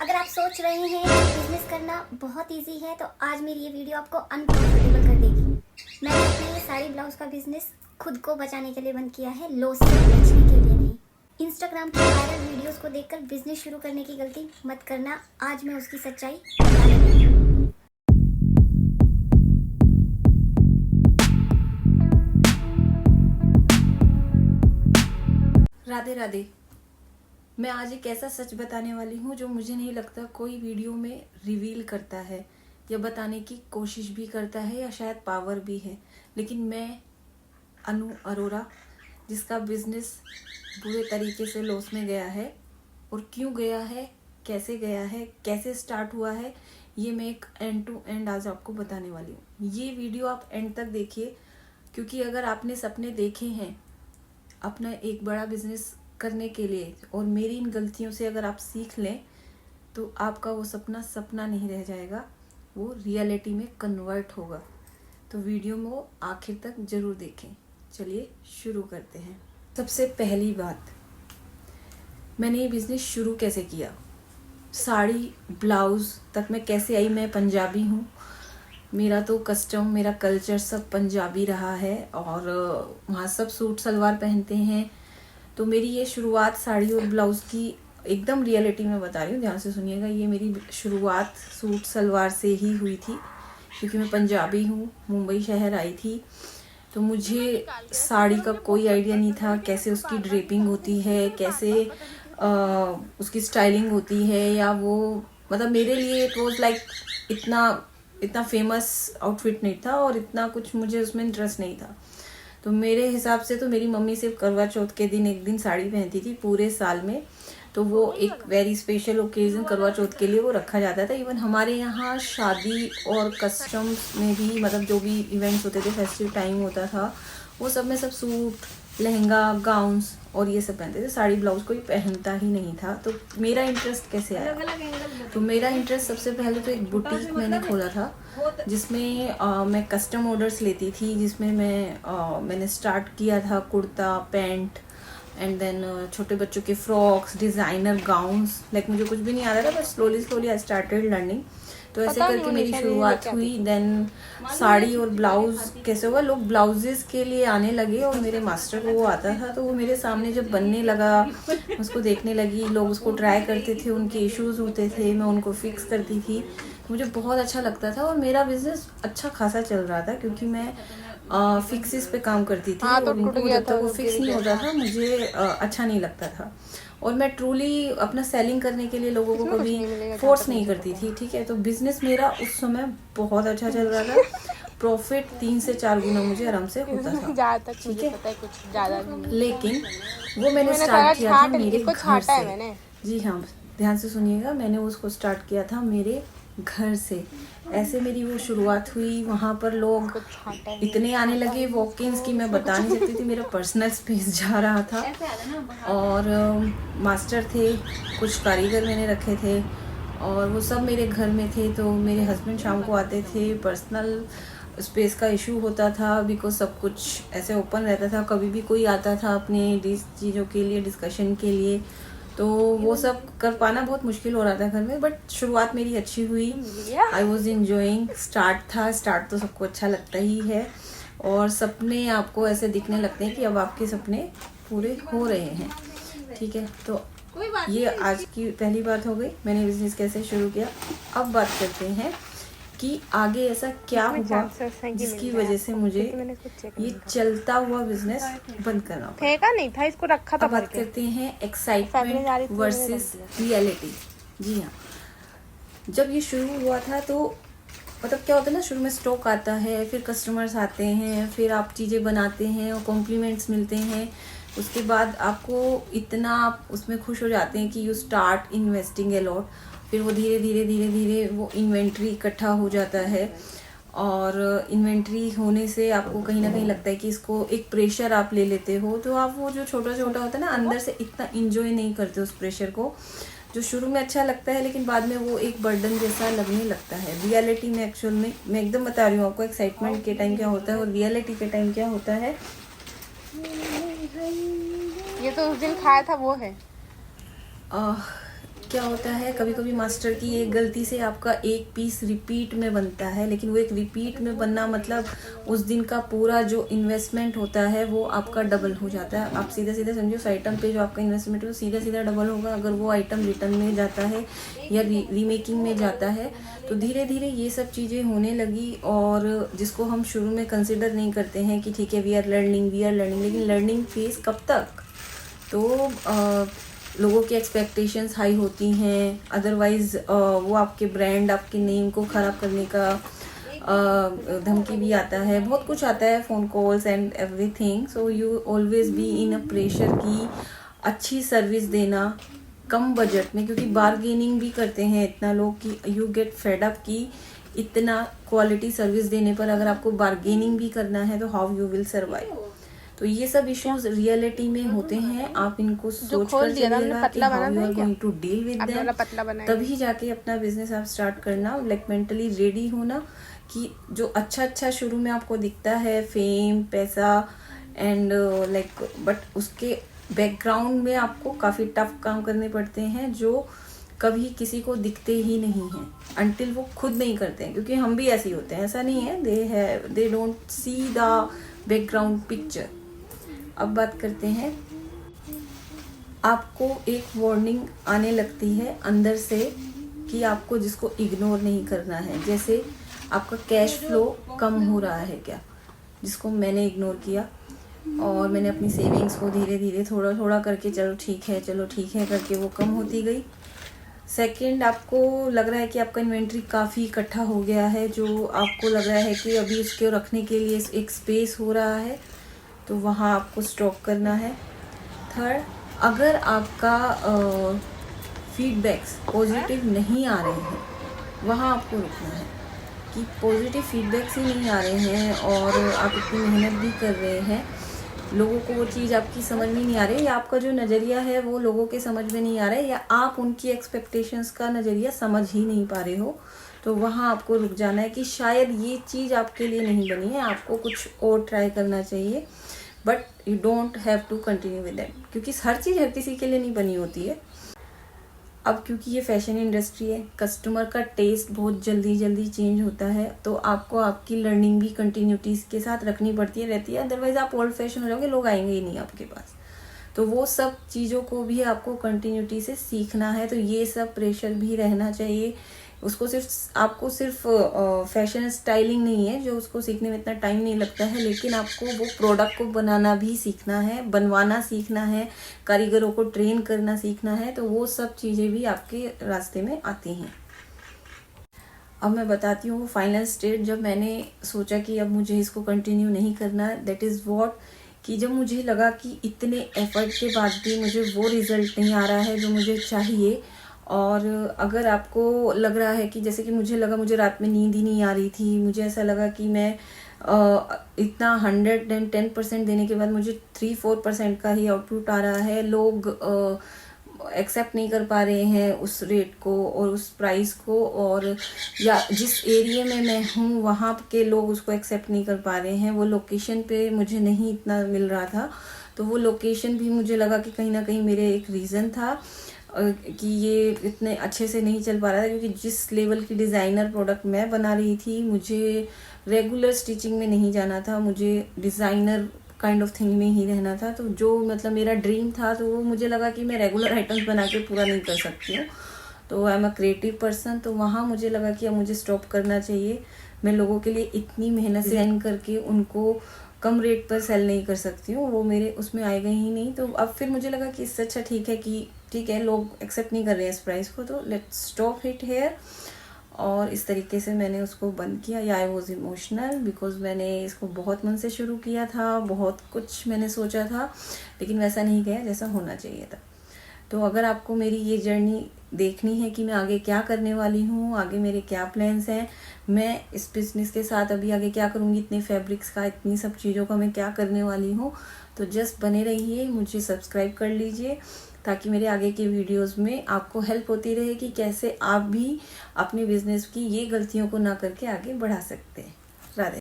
अगर आप सोच रहे हैं बिजनेस करना बहुत इजी है तो आज मेरी ये वीडियो आपको अनकंफर्टेबल कर देगी। मैंने अपने ये साड़ी ब्लाउज का बिजनेस खुद को बचाने के लिए बंद किया है, लॉस से बचने के लिए नहीं। इंस्टाग्राम के वायरल वीडियोस को देखकर बिजनेस शुरू करने की गलती मत करना। आज मैं उसकी सच्चाई बताने वाली हूँ। राधे राधे। मैं आज एक ऐसा सच बताने वाली हूँ जो मुझे नहीं लगता कोई वीडियो में रिवील करता है या बताने की कोशिश भी करता है या शायद पावर भी है। लेकिन मैं अनु अरोरा, जिसका बिजनेस बुरे तरीके से लॉस में गया है और क्यों गया है, कैसे गया है, कैसे स्टार्ट हुआ है, ये मैं एक एंड टू एंड आज आपको बताने वाली हूँ। ये वीडियो आप एंड तक देखिए, क्योंकि अगर आपने सपने देखे हैं अपना एक बड़ा बिजनेस करने के लिए और मेरी इन गलतियों से अगर आप सीख लें तो आपका वो सपना सपना नहीं रह जाएगा, वो रियलिटी में कन्वर्ट होगा। तो वीडियो में वो आखिर तक ज़रूर देखें। चलिए शुरू करते हैं। सबसे पहली बात, मैंने ये बिज़नेस शुरू कैसे किया, साड़ी ब्लाउज़ तक मैं कैसे आई। मैं पंजाबी हूँ, मेरा तो कस्टम, मेरा कल्चर सब पंजाबी रहा है और वहाँ सब सूट सलवार पहनते हैं। तो मेरी ये शुरुआत साड़ी और ब्लाउज़ की एकदम रियलिटी में बता रही हूँ, ध्यान से सुनिएगा। ये मेरी शुरुआत सूट सलवार से ही हुई थी, क्योंकि मैं पंजाबी हूँ, मुंबई शहर आई थी। तो मुझे साड़ी का कोई आइडिया नहीं था, कैसे उसकी ड्रेपिंग होती है, कैसे उसकी स्टाइलिंग होती है, या वो मतलब मेरे लिए इट वॉज लाइक इतना फेमस आउटफिट नहीं था और इतना कुछ मुझे उसमें इंटरेस्ट नहीं था। तो मेरे हिसाब से तो मेरी मम्मी सिर्फ करवा चौथ के दिन एक दिन साड़ी पहनती थी पूरे साल में। तो वो एक वेरी स्पेशल ओकेजन करवा चौथ के लिए वो रखा जाता था। इवन हमारे यहाँ शादी और कस्टम्स में भी, मतलब जो भी इवेंट्स होते थे, फेस्टिव टाइम होता था, वो सब में सब सूट, लहंगा, गाउन्स और ये सब पहनते थे। साड़ी ब्लाउज कोई पहनता ही नहीं था। तो मेरा इंटरेस्ट कैसे आया? तो मेरा इंटरेस्ट सबसे पहले तो एक बुटीक मैंने खोला था, जिसमें मैं कस्टम ऑर्डर्स लेती थी, जिसमें मैंने स्टार्ट किया था कुर्ता पैंट एंड देन छोटे बच्चों के फ्रॉक्स, डिज़ाइनर गाउन्स। लाइक मुझे कुछ भी नहीं आता था, बस स्लोली आई स्टार्टेड लर्निंग। तो ऐसे करके मेरी शुरुआत हुई। देन साड़ी और ब्लाउज कैसे हुआ, लोग ब्लाउजेस के लिए आने लगे और मेरे मास्टर को वो आता था, तो वो मेरे सामने जब बनने लगा, उसको देखने लगी, लोग उसको ट्राई करते थे, उनके इश्यूज होते थे, मैं उनको फिक्स करती थी। मुझे बहुत अच्छा लगता था और मेरा बिजनेस अच्छा खासा चल रहा था, क्योंकि मैं फिक्सेस पे काम करती थी। और उनको जब तक वो फिक्स नहीं होता था मुझे अच्छा नहीं लगता था। और मैं ट्रूली अपना सेलिंग करने के लिए लोगों को कभी फोर्स नहीं करती थी, ठीक है। तो बिजनेस मेरा उस समय बहुत अच्छा चल रहा था। प्रॉफिट 3 से 4 गुना मुझे आराम से होता था, ठीक है। लेकिन वो मैंने स्टार्ट किया था मेरे घर से। जी हाँ, ध्यान से सुनिएगा, मैंने उसको स्टार्ट किया था मेरे घर से। ऐसे मेरी वो शुरुआत हुई। वहाँ पर लोग इतने आने लगे वॉक इन्स की मैं बता नहीं सकती थी, मेरा पर्सनल स्पेस जा रहा था। और मास्टर थे, कुछ कारीगर मैंने रखे थे और वो सब मेरे घर में थे। तो मेरे हस्बैंड शाम को आते थे, पर्सनल स्पेस का इशू होता था, बिकॉज सब कुछ ऐसे ओपन रहता था। कभी भी कोई आता था अपने चीज़ों के लिए, डिस्कशन के लिए, तो वो सब कर पाना बहुत मुश्किल हो रहा था घर में। बट शुरुआत मेरी अच्छी हुई, आई वॉज इंजॉइंग। स्टार्ट तो सबको अच्छा लगता ही है और सपने आपको ऐसे दिखने लगते हैं कि अब आपके सपने पूरे हो रहे हैं, ठीक है। तो ये आज की पहली बात हो गई, मैंने बिजनेस कैसे शुरू किया। अब बात करते हैं कि आगे ऐसा क्या हुआ जिसकी वजह से मुझे ये चलता हुआ बिजनेस बंद करना पड़ा। फेंका नहीं था, इसको रखा था। बात करते हैं एक्साइटमेंट वर्सेस रियलिटी। जी हाँ, जब ये शुरू हुआ था तो मतलब क्या होता है ना, शुरू में स्टॉक आता है, फिर कस्टमर्स आते हैं, फिर आप चीज़ें बनाते हैं और कॉम्प्लीमेंट्स मिलते हैं। उसके बाद आपको इतना आप उसमें खुश हो जाते हैं कि you start investing a lot. फिर वो धीरे धीरे वो इन्वेंट्री इकट्ठा हो जाता है और इन्वेंट्री होने से आपको कहीं ना कहीं लगता है कि इसको एक प्रेशर आप ले लेते हो। तो आप वो जो छोटा छोटा होता है ना, अंदर से इतना इंजॉय नहीं करते उस प्रेशर को, जो शुरू में अच्छा लगता है लेकिन बाद में वो एक बर्डन जैसा लगने लगता है। रियलिटी में एक्चुअल में मैं एकदम बता रही हूँ आपको, एक्साइटमेंट के टाइम क्या होता है और रियलिटी के टाइम क्या होता है। ये तो उस दिन खाया था वो है। क्या होता है, कभी कभी मास्टर की एक गलती से आपका एक पीस रिपीट में बनता है, लेकिन वो एक रिपीट में बनना मतलब उस दिन का पूरा जो इन्वेस्टमेंट होता है वो आपका डबल हो जाता है। आप सीधा सीधा समझो उस आइटम पे जो आपका इन्वेस्टमेंट है वो सीधा सीधा डबल होगा अगर वो आइटम रिटर्न में जाता है या रीमेकिंग में जाता है। तो धीरे धीरे ये सब चीज़ें होने लगी, और जिसको हम शुरू में कंसिडर नहीं करते हैं कि ठीक है वी आर लर्निंग, लेकिन लर्निंग फेज कब तक, तो लोगों की एक्सपेक्टेशंस हाई होती हैं, अदरवाइज वो आपके ब्रांड, आपके नेम को ख़राब करने का धमकी भी आता है, बहुत कुछ आता है, phone calls and everything. So you always be in a pressure की अच्छी सर्विस देना कम बजट में, क्योंकि बार्गेनिंग भी करते हैं इतना लोग कि यू गेट फेड अप की इतना क्वालिटी सर्विस देने पर अगर आपको बार्गेनिंग भी करना है तो हाउ यू विल सर्वाइव। तो ये सब इश्यूज रियलिटी में होते हैं, आप इनको सोच कर चलिएगा कि how you are going to deal with them, तभी जाके अपना बिजनेस आप स्टार्ट करना। लाइक मेंटली रेडी होना कि जो अच्छा शुरू में आपको दिखता है, फेम, पैसा एंड लाइक, बट उसके बैकग्राउंड में आपको काफ़ी टफ काम करने पड़ते हैं जो कभी किसी को दिखते ही नहीं हैं अनटिल वो खुद नहीं करते हैं, क्योंकि हम भी ऐसे ही होते हैं, ऐसा नहीं है, they don't see the background picture. अब बात करते हैं, आपको एक वार्निंग आने लगती है अंदर से कि आपको जिसको इग्नोर नहीं करना है। जैसे आपका कैश फ्लो कम हो रहा है क्या, जिसको मैंने इग्नोर किया और मैंने अपनी सेविंग्स को धीरे धीरे थोड़ा थोड़ा करके चलो ठीक है करके वो कम होती गई। सेकंड, आपको लग रहा है कि आपका इन्वेंट्री काफ़ी इकट्ठा हो गया है, जो आपको लग रहा है कि अभी इसको रखने के लिए एक स्पेस हो रहा है, तो वहाँ आपको स्टॉक करना है। थर्ड, अगर आपका फीडबैक्स पॉजिटिव नहीं आ रहे हैं, वहाँ आपको रुकना है कि पॉजिटिव फीडबैक्स ही नहीं आ रहे हैं और आप इतनी मेहनत भी कर रहे हैं, लोगों को वो चीज़ आपकी समझ में नहीं आ रही, या आपका जो नज़रिया है वो लोगों के समझ में नहीं आ रहा है, या आप उनकी एक्सपेक्टेशंस का नज़रिया समझ ही नहीं पा रहे हो, तो वहाँ आपको रुक जाना है कि शायद ये चीज़ आपके लिए नहीं बनी है, आपको कुछ और ट्राई करना चाहिए, but you don't have to continue with that, क्योंकि हर चीज़ हर किसी के लिए नहीं बनी होती है। अब क्योंकि ये फैशन इंडस्ट्री है, कस्टमर का टेस्ट बहुत जल्दी चेंज होता है, तो आपको आपकी लर्निंग भी कंटिन्यूटीज के साथ रखनी पड़ती है, रहती है, अदरवाइज आप ओल्ड फैशन हो जाओगे, लोग आएंगे ही नहीं आपके पास। तो वो सब चीज़ों को भी आपको कंटिन्यूटी से सीखना है, तो ये सब प्रेशर भी रहना चाहिए। उसको आपको सिर्फ फैशन स्टाइलिंग नहीं है जो उसको सीखने में इतना टाइम नहीं लगता है, लेकिन आपको वो प्रोडक्ट को बनाना भी सीखना है, बनवाना सीखना है, कारीगरों को ट्रेन करना सीखना है, तो वो सब चीज़ें भी आपके रास्ते में आती हैं। अब मैं बताती हूँ फाइनल स्टेज, जब मैंने सोचा कि अब मुझे इसको कंटिन्यू नहीं करना, दैट इज़ व्हाट, कि जब मुझे लगा कि इतने एफर्ट के बाद भी मुझे वो रिज़ल्ट नहीं आ रहा है जो मुझे चाहिए। और अगर आपको लग रहा है कि जैसे कि मुझे रात में नींद ही नहीं आ रही थी, मुझे ऐसा लगा कि मैं इतना 110% देने के बाद मुझे 3-4% का ही आउटपुट आ रहा है, लोग एक्सेप्ट नहीं कर पा रहे हैं उस रेट को और उस प्राइस को, और या जिस एरिया में मैं हूँ वहाँ के लोग उसको एक्सेप्ट नहीं कर पा रहे हैं, वो लोकेशन पे मुझे नहीं इतना मिल रहा था, तो वो लोकेशन भी मुझे लगा कि कहीं ना कहीं मेरे एक रीज़न था कि ये इतने अच्छे से नहीं चल पा रहा था, क्योंकि जिस लेवल की डिज़ाइनर प्रोडक्ट मैं बना रही थी, मुझे रेगुलर स्टिचिंग में नहीं जाना था, मुझे डिज़ाइनर काइंड ऑफ थिंग में ही रहना था। तो जो मतलब मेरा ड्रीम था, तो वो मुझे लगा कि मैं रेगुलर आइटम्स बना के पूरा नहीं कर सकती हूँ, तो I am a creative person, तो वहाँ मुझे लगा कि अब मुझे स्टॉप करना चाहिए। मैं लोगों के लिए इतनी मेहनत से डिज़ाइन करके उनको कम रेट पर सेल नहीं कर सकती हूँ, वो मेरे उसमें आएगा ही नहीं। तो अब फिर मुझे लगा कि इससे अच्छा ठीक है लोग एक्सेप्ट नहीं कर रहे हैं इस प्राइस को, तो लेट्स स्टॉप इट हेयर। और इस तरीके से मैंने उसको बंद किया। या आई वॉज इमोशनल बिकॉज मैंने इसको बहुत मन से शुरू किया था, बहुत कुछ मैंने सोचा था, लेकिन वैसा नहीं गया जैसा होना चाहिए था। तो अगर आपको मेरी ये जर्नी देखनी है कि मैं आगे क्या करने वाली हूँ, आगे मेरे क्या प्लान्स हैं, मैं इस बिज़नेस के साथ अभी आगे क्या करूँगी, इतने फैब्रिक्स का, इतनी सब चीज़ों का मैं क्या करने वाली हूँ, तो जस्ट बने रहिए, मुझे सब्सक्राइब कर लीजिए, ताकि मेरे आगे के वीडियोस में आपको हेल्प होती रहे कि कैसे आप भी अपने बिज़नेस की ये गलतियों को ना करके आगे बढ़ा सकते हैं। राधे।